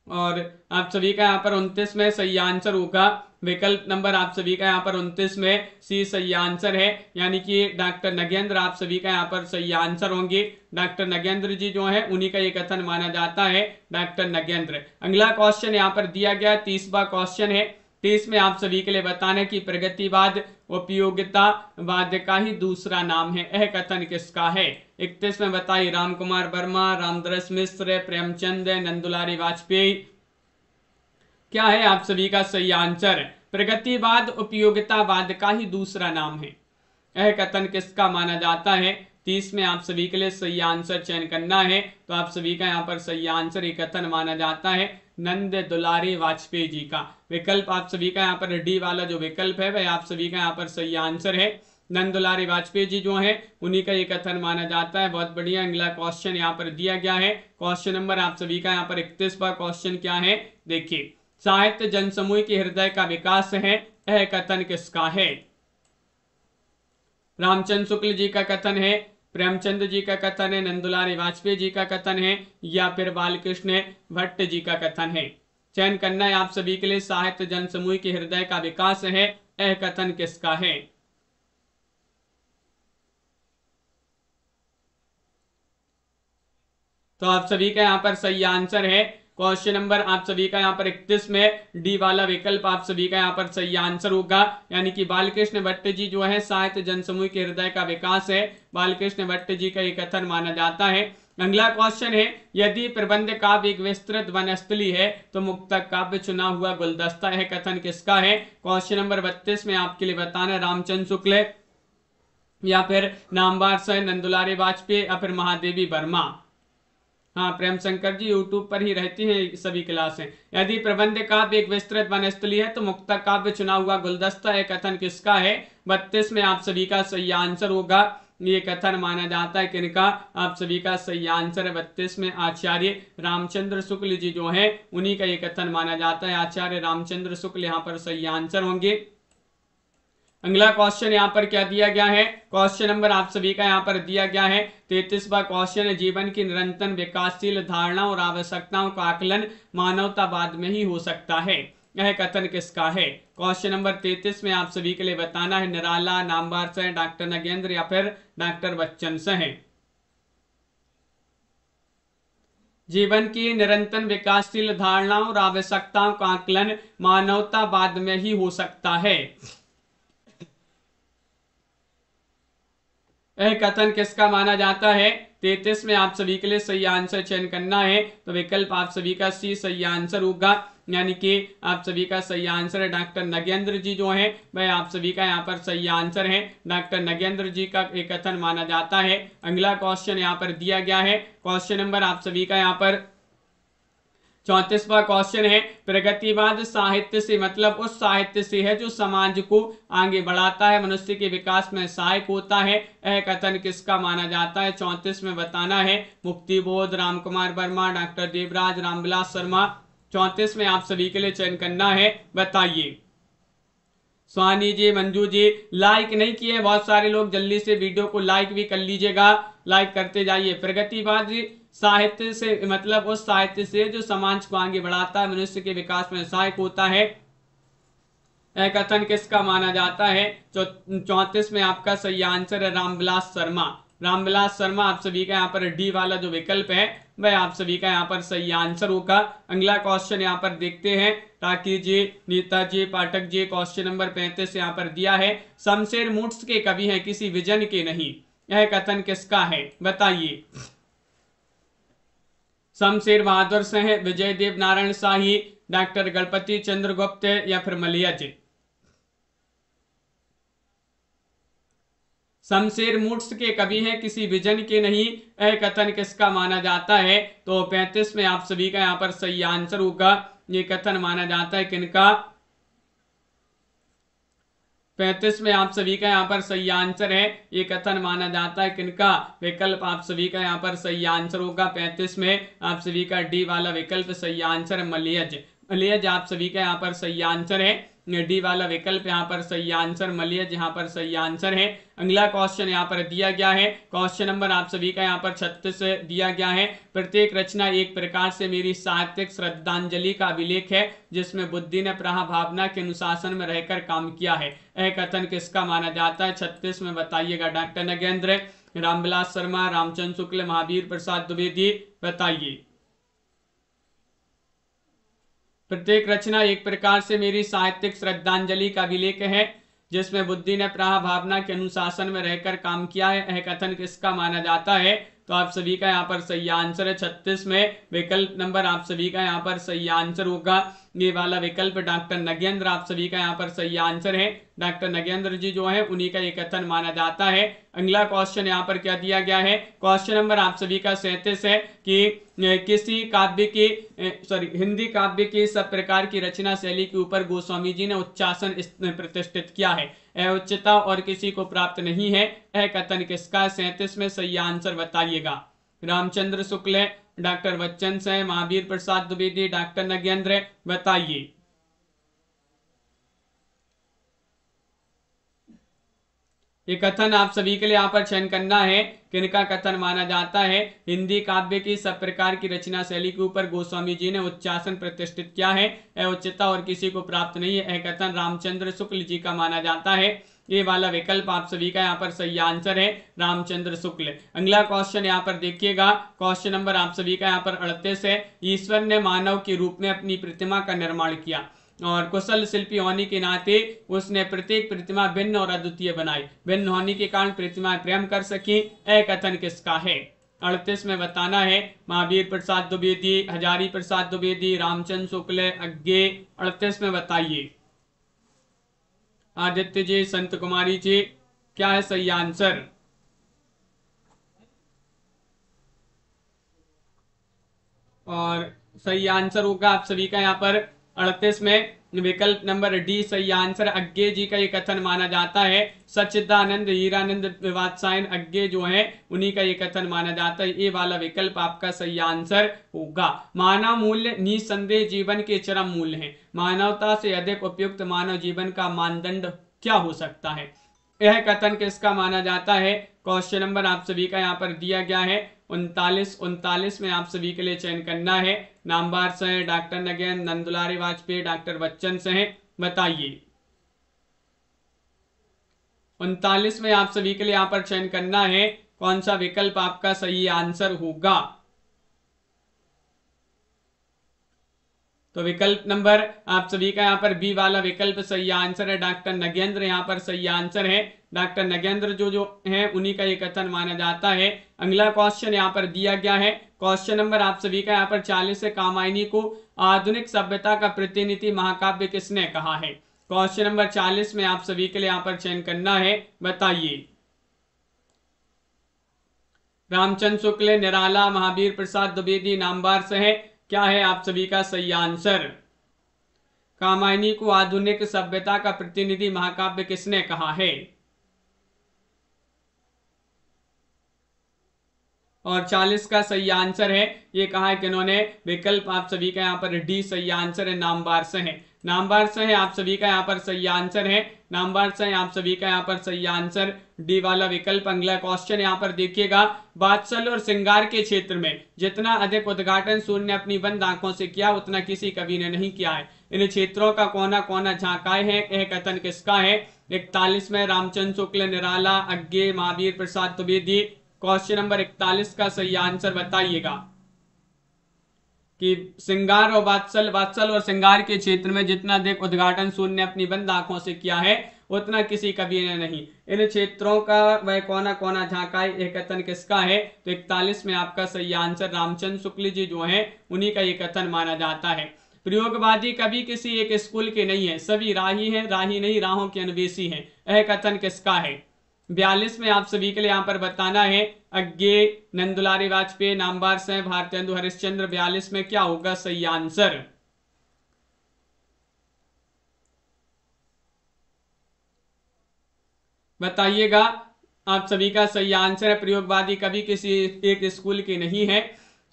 Speaker 1: और आप सभी का यहाँ पर 29 में सही आंसर होगा विकल्प नंबर आप सभी का यहाँ पर 29 में सी सही आंसर है, यानी कि डॉक्टर नगेंद्र आप सभी का यहाँ पर सही आंसर होंगे। डॉक्टर नगेंद्र जी जो है उन्हीं का ये कथन माना जाता है, डॉक्टर नगेंद्र। अगला क्वेश्चन यहाँ पर दिया गया 30वां क्वेश्चन है, 30 में आप सभी के लिए बताना कि प्रगतिवाद उपयोगितावाद का ही दूसरा नाम है, यह कथन किसका है? 31 में बताइए। राम कुमार वर्मा, रामदरस मिश्र, प्रेमचंद, नंदुलारी वाजपेयी, क्या है आप सभी का सही आंसर? प्रगतिवाद उपयोगितावाद का ही दूसरा नाम है, यह कथन किसका माना जाता है? 30 में आप सभी के लिए सही आंसर चयन करना है, तो आप सभी का यहाँ पर सही आंसर एक कथन माना जाता है नंद दुलारी वाजपेयी जी का। विकल्प आप सभी का यहाँ पर डी वाला जो विकल्प है वह आप सभी का यहाँ पर सही आंसर है, नंद दुलारी वाजपेयी जी जो है उन्हीं का ये कथन माना जाता है। बहुत बढ़िया। अगला क्वेश्चन यहाँ पर दिया गया है, क्वेश्चन नंबर आप सभी का यहाँ पर 31वां क्वेश्चन क्या है देखिए, साहित्य जनसमूह के हृदय का विकास है, यह कथन किसका है? रामचंद्र शुक्ल जी का कथन है, प्रेमचंद जी का कथन है, नंदुलारी वाजपेयी जी का कथन है, या फिर बालकृष्ण भट्ट जी का कथन है। चयन करना है आप सभी के लिए। साहित्य जनसमूह के हृदय का विकास है, यह कथन किसका है? तो आप सभी का यहाँ पर सही आंसर है क्वेश्चन नंबर आप सभी का यहाँ पर 31 में डी वाला विकल्प आप सभी का यहाँ पर सही आंसर होगा। यानी कि बालकृष्ण भट्ट जी जो है साहित्य जनसमूह के हृदय का विकास है, बालकृष्ण भट्ट जी का ये कथन माना जाता है। अगला क्वेश्चन है, यदि प्रबंध काव्य एक विस्तृत वनस्थली है तो मुक्तक काव्य चुना हुआ गुलदस्ता है, कथन किसका है? क्वेश्चन नंबर 32 में आपके लिए बताना रामचंद्र शुक्ल, या फिर नामवार से नंदुलारी वाजपेयी, या फिर महादेवी वर्मा। हाँ, प्रेम शंकर जी यूट्यूब पर ही रहती हैं सभी क्लासें। यदि प्रबंध काव्य एक विस्तृत वनस्थली है तो मुक्तक काव्य चुना हुआ गुलदस्ता है, कथन किसका है? 32 में आप सभी का सही आंसर होगा। ये कथन माना जाता है किनका? आप सभी का सही आंसर है 32 में आचार्य रामचंद्र शुक्ल जी जो है उन्हीं का ये कथन माना जाता है। आचार्य रामचंद्र शुक्ल यहाँ पर सही आंसर होंगे। अगला क्वेश्चन यहाँ पर क्या दिया गया है? क्वेश्चन नंबर आप सभी का यहाँ पर दिया गया है 33वां क्वेश्चन है, जीवन की निरंतर विकासशील धारणा और आवश्यकताओं का आकलन मानवतावाद में ही हो सकता है, यह कथन किसका है? क्वेश्चन नंबर 33 में आप सभी के लिए बताना है निराला, नामवार से डॉक्टर नगेंद्र, या फिर डॉक्टर बच्चन से है। जीवन की निरंतर विकासशील धारणाओं और आवश्यकताओं का आकलन मानवतावाद में ही हो सकता है, यह कथन किसका माना जाता है? 33 में आप सभी के लिए सही आंसर चयन करना है, तो विकल्प आप सभी का सी सही आंसर होगा। यानी कि आप सभी का सही आंसर है डॉक्टर नगेंद्र जी जो है वह आप सभी का यहाँ पर सही आंसर है, डॉक्टर नगेंद्र जी का एक कथन माना जाता है। अगला क्वेश्चन यहाँ पर दिया गया है, क्वेश्चन नंबर आप सभी का यहाँ पर 34वां क्वेश्चन है, प्रगतिवाद साहित्य से मतलब उस साहित्य से है जो समाज को आगे बढ़ाता है, मनुष्य के विकास में सहायक होता है, यह कथन किसका माना जाता है? 34 में बताना है मुक्तिबोध, रामकुमार वर्मा, डॉक्टर देवराज, रामविलास शर्मा। 34 में आप सभी के लिए चयन करना है, बताइए। स्वानी जी, मंजू जी लाइक नहीं किए बहुत सारे लोग, जल्दी से वीडियो को लाइक भी कर लीजिएगा, लाइक करते जाइए। प्रगतिवाद साहित्य से मतलब उस साहित्य से जो समाज को आगे बढ़ाता है, मनुष्य के विकास में सहायक होता है, यह कथन किसका माना जाता है? 34 में आपका सही आंसर है रामविलास शर्मा। रामविलास शर्मा आप सभी का यहाँ पर डी वाला जो विकल्प है वह आप सभी का यहाँ पर सही आंसर होगा। अगला क्वेश्चन यहाँ पर देखते हैं, राकी जी, नीता जी, पाठक जी। क्वेश्चन नंबर 35 यहाँ पर दिया है, शमशेर मूड्स के कवि हैं, किसी विजन के नहीं, यह कथन किसका है? बताइए। शमशेर बहादुर से है, विजय देव नारायण शाही, डॉक्टर गणपति चंद्र गुप्त, या फिर मलिया जी। शमशेर मूड्स के कवि हैं, किसी विजन के नहीं, यह कथन किसका माना जाता है? तो 35 में आप सभी का यहाँ पर सही आंसर होगा। ये कथन माना जाता है किनका? 35 में आप सभी का यहाँ पर सही आंसर है, ये कथन माना जाता है किनका? विकल्प आप सभी का यहाँ पर सही आंसर होगा। 35 में आप सभी का डी वाला विकल्प सही आंसर है, मलियज। मलियज आप सभी का यहाँ पर सही आंसर है, डी वाला विकल्प यहाँ पर सही आंसर, मलियज यहाँ पर सही आंसर है। अगला क्वेश्चन यहाँ पर दिया गया है, क्वेश्चन नंबर आप सभी का यहाँ पर 36 दिया गया है, प्रत्येक रचना एक प्रकार से मेरी साहित्यिक श्रद्धांजलि का अभिलेख है जिसमें बुद्धि ने प्रहा भावना के अनुशासन में रहकर काम किया है, यह कथन किसका माना जाता है? 36 में बताइएगा। डॉक्टर नगेंद्र, रामविलास शर्मा, रामचंद्र शुक्ल, महावीर प्रसाद द्विवेदी, बताइए। प्रत्येक रचना एक प्रकार से मेरी साहित्यिक श्रद्धांजलि का अभिलेख है जिसमें बुद्धि ने प्रहा भावना के अनुशासन में रहकर काम किया है, यह कथन किसका माना जाता है? तो आप सभी का यहाँ पर सही आंसर है 36 में विकल्प नंबर आप सभी का यहाँ पर सही आंसर होगा, ये वाला विकल्प डॉक्टर नगेंद्र आप सभी का यहाँ पर सही आंसर है। डॉक्टर नगेंद्र जी जो है उन्हीं का ये कथन माना जाता है। अगला क्वेश्चन यहाँ पर क्या दिया गया है, क्वेश्चन नंबर आप सभी का 37 है कि किसी काव्य की हिंदी काव्य की सब प्रकार की रचना शैली के ऊपर गोस्वामी जी ने उच्चासन प्रतिष्ठित किया है, यह उच्चता और किसी को प्राप्त नहीं है, यह कथन किसका? 37 में सही आंसर बताइएगा। रामचंद्र शुक्ल, डॉक्टर बच्चन से, महावीर प्रसाद द्विवेदी, डॉक्टर नगेंद्र, बताइए। ये कथन आप सभी के लिए यहाँ पर चयन करना है, किनका कथन माना जाता है। हिंदी काव्य की सब प्रकार की रचना शैली के ऊपर गोस्वामी जी ने उच्चासन प्रतिष्ठित किया है, यह उच्चता और किसी को प्राप्त नहीं है। यह कथन रामचंद्र शुक्ल जी का माना जाता है। ये वाला विकल्प आप सभी का यहाँ पर सही आंसर है, रामचंद्र शुक्ल। अगला क्वेश्चन यहाँ पर देखिएगा, क्वेश्चन नंबर आप सभी का यहाँ पर 38 है। ईश्वर ने मानव के रूप में अपनी प्रतिमा का निर्माण किया और कुशल शिल्पी होने के नाते उसने प्रत्येक प्रतिमा भिन्न और अद्वितीय बनाई। भिन्न होने के कारण प्रतिमाएं प्रेम कर सकी। यह कथन किसका है? 38 में बताना है। महावीर प्रसाद द्विवेदी, हजारी प्रसाद द्विवेदी, रामचंद्र शुक्ल, अज्ञे। 38 में बताइए। आदित्य जी, संत कुमारी जी, क्या है सही आंसर? और सही आंसर होगा आप सभी का यहाँ पर 38 में विकल्प नंबर डी सही आंसर। अज्ञे जी का ये कथन माना जाता है। सच्चिदानंद हीरानंद वात्सायन अज्ञे जो है उन्हीं का ये कथन माना जाता है। ये वाला विकल्प आपका सही आंसर होगा। मानव मूल्य निसंदेह जीवन के चरम मूल्य हैं। मानवता से अधिक उपयुक्त मानव जीवन का मानदंड क्या हो सकता है? यह कथन किसका माना जाता है? क्वेश्चन नंबर आप सभी का यहाँ पर दिया गया है 39 में आप सभी के लिए चयन करना है। नामवार से है डॉक्टर नगेंद्र, नंदुलारी वाजपेयी, डॉक्टर बच्चन से है। बताइए। 39 में आप सभी के लिए यहाँ पर चयन करना है, कौन सा विकल्प आपका सही आंसर होगा? तो विकल्प नंबर आप सभी का यहाँ पर बी वाला विकल्प सही आंसर है। डॉक्टर नगेंद्र यहाँ पर सही आंसर है। डॉक्टर नगेंद्र जो है उन्हीं का ये कथन माना जाता है। अगला क्वेश्चन यहाँ पर दिया गया है, क्वेश्चन नंबर आप सभी का यहाँ पर 40 है। कामायनी को आधुनिक सभ्यता का प्रतिनिधि महाकाव्य किसने कहा है? क्वेश्चन नंबर 40 में आप सभी के लिए यहाँ पर चयन करना है। बताइए। रामचंद्र शुक्ल, निराला, महावीर प्रसाद द्विवेदी, नामवार से है। क्या है आप सभी का सही आंसर? कामायनी को आधुनिक सभ्यता का प्रतिनिधि महाकाव्य किसने कहा है? और 40 का सही आंसर है, ये कहा है कि इन्होंने विकल्प आप सभी का यहाँ पर डी सही आंसर है, नामवार से है। नामवार से है आप सभी का यहाँ पर सही आंसर है। नामवार से आप सभी का यहाँ पर सही आंसर डी वाला विकल्प। अगला क्वेश्चन यहाँ पर देखिएगा, वात्सल्य और श्रृंगार के क्षेत्र में जितना अधिक उद्घाटन सूर्य ने अपनी बंद आंखों से किया उतना किसी कवि ने नहीं किया है। इन क्षेत्रों का कोना कोना झांकाए है। यह कथन किसका है? 41 में रामचंद्र शुक्ल, निराला, अज्ञे, महावीर प्रसाद द्विवेदी। क्वेश्चन नंबर 41 का सही आंसर बताइएगा कि श्रृंगार और वात्सल और श्रृंगार के क्षेत्र में जितना अधिक उद्घाटन सूर्य ने अपनी बंद आंखों से किया है उतना किसी कवि ने नहीं। इन क्षेत्रों का वह कोना कोना झांकाए, यह कथन किसका है? तो 41 में आपका सही आंसर रामचंद्र शुक्ल जी जो है उन्हीं का ये कथन माना जाता है। प्रयोगवादी कवि किसी एक स्कूल के नहीं है, सभी राही हैं, राही नहीं राहों के अन्वेषी हैं। यह कथन किसका है? 42 में आप सभी के लिए यहाँ पर बताना है। अज्ञे, नंदुलारी वाजपेयी, नामवार से भारतेंदु हरिश्चंद्र। 42 में क्या होगा सही आंसर? बताइएगा। आप सभी का सही आंसर है, प्रयोगवादी कवि किसी एक स्कूल के नहीं है,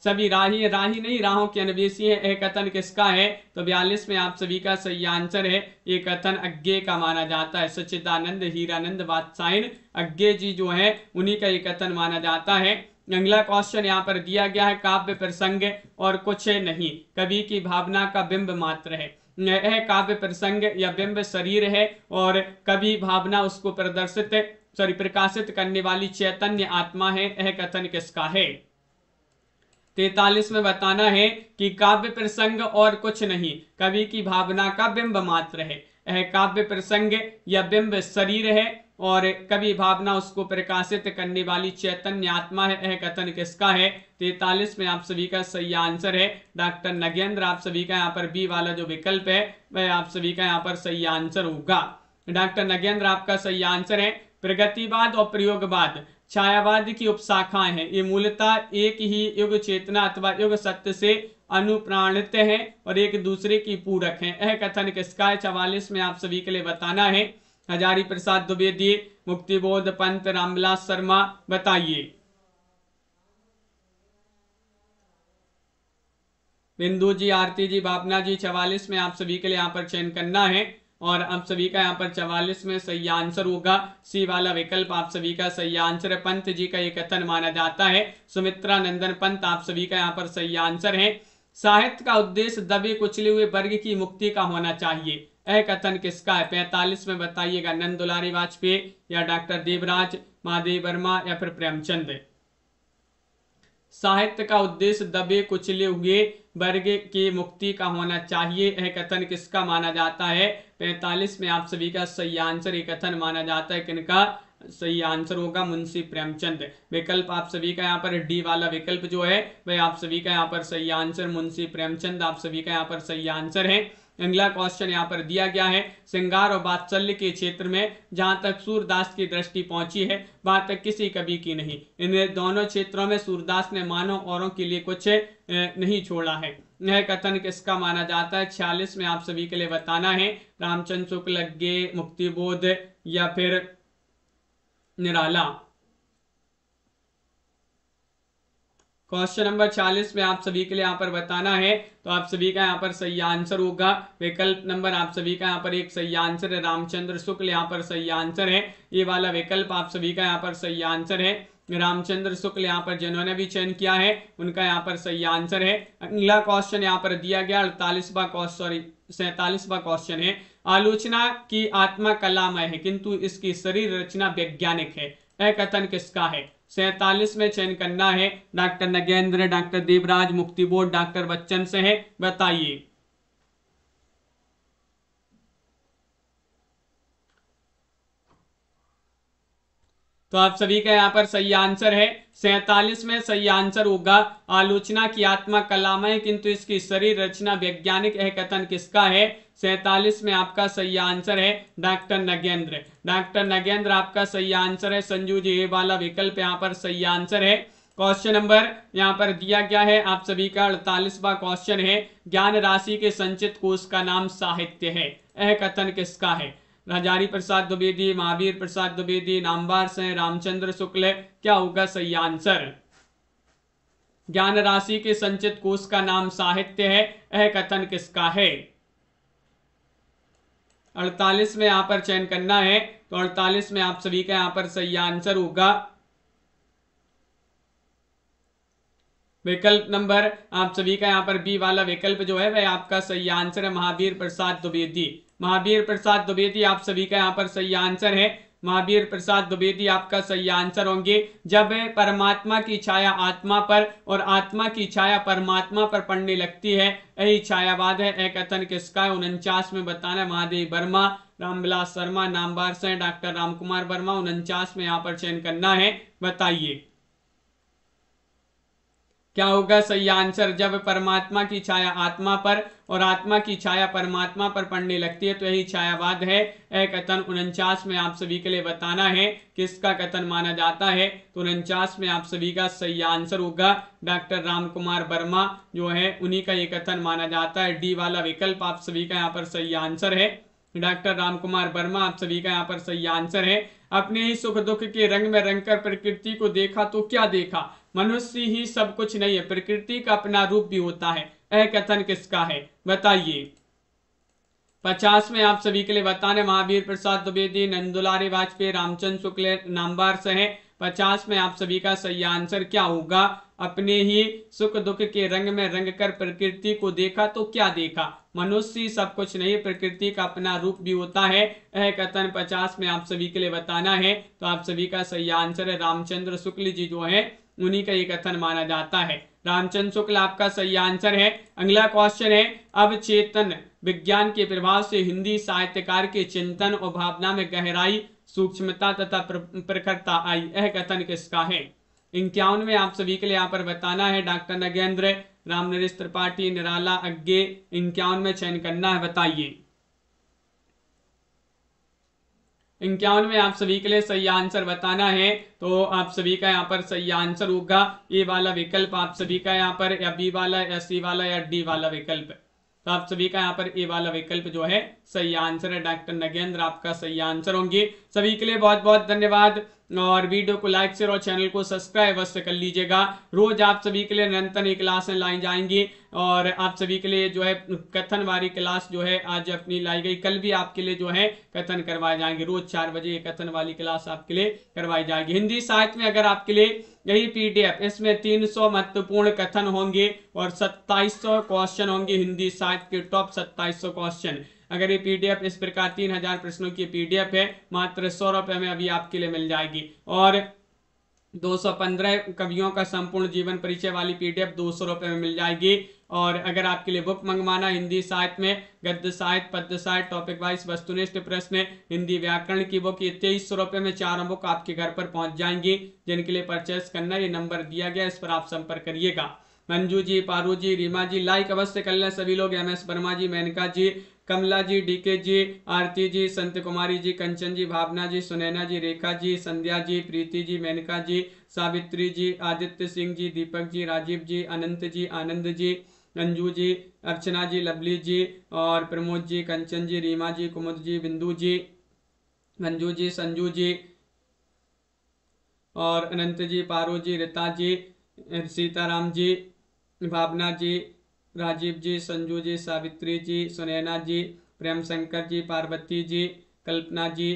Speaker 1: सभी राही नहीं राहों के अन्वेषी है। यह कथन किसका है? तो 42 में आप सभी का सही आंसर है, ये कथन अज्ञे का माना जाता है। सच्चिदानंद हीरानंद वात्सायन अज्ञे जी जो है उन्हीं का ये कथन माना जाता है। अगला क्वेश्चन यहाँ पर दिया गया है, काव्य प्रसंग और कुछ नहीं कवि की भावना का बिंब मात्र है। यह काव्य प्रसंग या बिंब शरीर है और कवि भावना उसको प्रकाशित करने वाली चैतन्य आत्मा है। यह कथन किसका है? 43 में बताना है कि काव्य प्रसंग और कुछ नहीं कवि की भावना का बिंब मात्र है। यह काव्य प्रसंग या बिंब शरीर है और कवि भावना उसको प्रकाशित करने वाली चैतन्य आत्मा है। यह कथन किसका है? 43 में आप सभी का सही आंसर है डॉक्टर नगेंद्र। आप सभी का यहाँ पर बी वाला जो विकल्प है वह आप सभी का यहाँ पर सही आंसर होगा। डॉक्टर नगेंद्र आपका सही आंसर है। प्रगतिवाद और प्रयोगवाद छायावाद की उपशाखाएं हैं। ये मूलतः एक ही युग चेतना अथवा युग सत्य से अनुप्राणित हैं और एक दूसरे की पूरक हैं। यह कथन किसका है? 44 में आप सभी के लिए बताना है। हजारी प्रसाद द्विवेदी, मुक्तिबोध पंत, रामविलास शर्मा। बताइए। बिंदु जी, आरती जी, भावना जी। 44 में आप सभी के लिए यहाँ पर चयन करना है। और आप सभी का यहाँ पर 44 में सही आंसर होगा सी वाला विकल्प आप सभी का सही आंसर है। पंत जी का ये कथन माना जाता है। सुमित्रा नंदन पंत आप सभी का यहाँ पर सही आंसर है। साहित्य का उद्देश्य दबे कुचले हुए वर्ग की मुक्ति का होना चाहिए, यह कथन किसका है? 45 में बताइएगा। नंद दुलारी वाजपेयी या डॉक्टर देवराज, महादेव वर्मा या फिर प्रेमचंद। साहित्य का उद्देश्य दबे कुचले हुए वर्ग की मुक्ति का होना चाहिए, यह कथन किसका माना जाता है? 45 में आप सभी का सही आंसर ये कथन माना जाता है। किनका सही आंसर होगा? मुंशी प्रेमचंद। विकल्प आप सभी का यहाँ पर डी वाला विकल्प जो है वह आप सभी का यहाँ पर सही आंसर मुंशी प्रेमचंद आप सभी का यहाँ पर सही आंसर है। अगला क्वेश्चन यहाँ पर दिया गया है, श्रृंगार और वात्सल्य के क्षेत्र में जहां तक सूरदास की दृष्टि पहुंची है वहां तक किसी कवि की नहीं। इन दोनों क्षेत्रों में सूरदास ने मानव औरों के लिए कुछ नहीं छोड़ा है, यह कथन किसका माना जाता है? 46 में आप सभी के लिए बताना है। रामचंद्र शुक्ल, गे, मुक्तिबोध या फिर निराला। क्वेश्चन नंबर 40 में आप सभी के लिए यहाँ पर बताना है, तो आप सभी का यहाँ पर सही आंसर होगा विकल्प नंबर आप सभी का यहाँ पर एक सही आंसर है। रामचंद्र शुक्ल यहाँ पर सही आंसर है। ये वाला विकल्प आप सभी का यहाँ पर सही आंसर है। रामचंद्र शुक्ल यहाँ पर जिन्होंने भी चयन किया है उनका यहाँ पर सही आंसर है। अगला क्वेश्चन यहाँ पर दिया गया 47वां क्वेश्चन है, आलोचना की आत्मा कलामय है किंतु इसकी शरीर रचना वैज्ञानिक है, यह कथन किसका है? 47 में चयन करना है। Doctor Nagendra, doctor Devraj, Muktibodh, doctor Bachchan से है, बताइए। तो आप सभी का यहाँ पर सही आंसर है। 47 में सही आंसर होगा आलोचना की आत्मा कलामय किंतु इसकी शरीर रचना वैज्ञानिक, यह कथन किसका है? 47 में आपका सही आंसर है डॉक्टर नगेंद्र। डॉक्टर नगेंद्र आपका सही आंसर है। संजू जी ये वाला विकल्प यहाँ पर सही आंसर है। क्वेश्चन नंबर यहाँ पर दिया गया है आप सभी का 48वां क्वेश्चन है, ज्ञान राशि के संचित कोष का नाम साहित्य है, यह कथन किसका है? हजारी प्रसाद द्विवेदी, महावीर प्रसाद द्विवेदी, नामवार से रामचंद्र शुक्ल, क्या होगा सही आंसर? ज्ञान राशि के संचित कोष का नाम साहित्य है, यह कथन किसका है? 48 में यहां पर चयन करना है, तो 48 में आप सभी का यहां पर सही आंसर होगा विकल्प नंबर आप सभी का यहाँ पर बी वाला विकल्प जो है वह आपका सही आंसर है, महावीर प्रसाद द्विवेदी। महावीर प्रसाद द्विवेदी आप सभी का यहाँ पर सही आंसर है। महावीर प्रसाद द्विवेदी आपका सही आंसर होंगे। जब परमात्मा की छाया आत्मा पर और आत्मा की छाया परमात्मा पर पड़ने लगती है यही छायावाद है, एक कथन किसका है? 49 में बताना है। महादेव वर्मा, रामविलास शर्मा, नामवार से डॉक्टर रामकुमार वर्मा, 49 में यहाँ पर चयन करना है, बताइए क्या होगा सही आंसर? जब परमात्मा की छाया आत्मा पर और आत्मा की छाया परमात्मा पर पड़ने लगती है तो यही छायावाद है, एक कथन 49 में आप सभी के लिए बताना है किसका कथन माना जाता है। तो 49 में आप सभी का सही आंसर होगा डॉक्टर रामकुमार वर्मा जो है उन्हीं का ये कथन माना जाता है। डी वाला विकल्प आप सभी का यहाँ पर सही आंसर है। डॉक्टर रामकुमार वर्मा आप सभी का यहाँ पर सही आंसर है। अपने ही सुख दुख के रंग में रंगकर प्रकृति को देखा तो क्या देखा? मनुष्य ही सब कुछ नहीं है, प्रकृति का अपना रूप भी होता है, यह कथन किसका है? बताइए। 50 में आप सभी के लिए बताने महावीर प्रसाद द्विवेदी, नंदुलारी वाजपेयी, रामचंद्र शुक्ल, नामवार से है। 50 में आप सभी का सही आंसर क्या होगा? अपने ही सुख दुख के रंग में रंग कर प्रकृति को देखा तो क्या देखा? मनुष्य सब कुछ नहीं, प्रकृति का अपना रूप भी होता है, यह कथन 50 में आप सभी के लिए बताना है। तो आप सभी का सही आंसर है रामचंद्र शुक्ल जी जो है उन्हीं का ये कथन माना जाता है। रामचंद्र शुक्ल आपका सही आंसर है। अगला क्वेश्चन है, अवचेतन विज्ञान के प्रभाव से हिंदी साहित्यकार के चिंतन और भावना में गहराई, सूक्ष्मता तथा प्रखरता आई, यह कथन किसका है? 51 में आप सभी के लिए यहाँ पर बताना है। डॉक्टर नगेंद्र, रामनरेश त्रिपाठी, निराला, अज्ञे, 51 में चयन करना है, बताइए। 51 में आप सभी के लिए सही आंसर बताना है, तो आप सभी का यहाँ पर सही आंसर होगा ए वाला विकल्प आप सभी का यहाँ पर, या बी वाला या सी वाला या डी वाला विकल्प। तो आप सभी का यहाँ पर ए वाला विकल्प जो है सही आंसर है। डॉक्टर नगेंद्र आपका सही आंसर होंगे। सभी के लिए बहुत बहुत धन्यवाद। और वीडियो को लाइक शेयर और चैनल को सब्सक्राइब अवश्य कर लीजिएगा। रोज आप सभी के लिए निरंतर नई क्लासें लाई जाएंगी और आप सभी के लिए जो है कथन वाली क्लास जो है आज अपनी लाई गई, कल भी आपके लिए जो है कथन करवाए जाएंगे। रोज 4 बजे ये कथन वाली क्लास आपके लिए करवाई जाएगी। हिंदी साहित्य में अगर आपके लिए यही पीडीएफ, इसमें 300 महत्वपूर्ण कथन होंगे और 2700 क्वेश्चन होंगे। हिंदी साहित्य के टॉप 2700 क्वेश्चन। अगर ये पीडीएफ इस प्रकार 3000 प्रश्नों की पीडीएफ है, मात्र 100 रुपए में अभी आपके लिए मिल जाएगी। और 215 कवियों का संपूर्ण जीवन परिचय वाली पीडीएफ 200 रुपए में मिल जाएगी। और अगर आपके लिए बुक मंगवाना हिंदी साहित्य में गद्य साहित्य, पद्य साहित्य, टॉपिक वाइज वस्तुनिष्ठ प्रश्न, हिंदी व्याकरण की बुक, ये 2300 रुपए में 4 बुक आपके घर पर पहुंच जाएंगी। जिनके लिए परचेस करना, ये नंबर दिया गया, इस पर आप संपर्क करिएगा। मंजू जी, पारू जी, रीमा जी, लाइक अवश्य कर लें सभी लोग। MS वर्मा जी, मेनका जी, कमला जी, डीके जी, आरती जी, संत कुमारी जी, कंचन जी, भावना जी, सुनैना जी, रेखा जी, संध्या जी, प्रीति जी, मेनका जी, सावित्री जी, आदित्य सिंह जी, दीपक जी, राजीव जी, अनंत जी, आनंद जी, अंजू जी, अर्चना जी, लवली जी और प्रमोद जी, कंचन जी, रीमा जी, कुमुद जी, बिंदु जी, मंजू जी, संजू जी और अनंत जी, पारो जी, रीता जी, सीताराम जी, भावना जी, राजीव जी, संजू जी, सावित्री जी, सुनैना जी, प्रेम शंकर जी, पार्वती जी, कल्पना जी,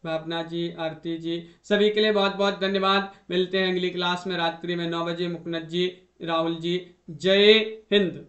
Speaker 1: भावना जी, आरती जी, सभी के लिए बहुत बहुत धन्यवाद। मिलते हैं अगली क्लास में रात्रि में 9 बजे। मुकुंद जी, राहुल जी, जय हिंद।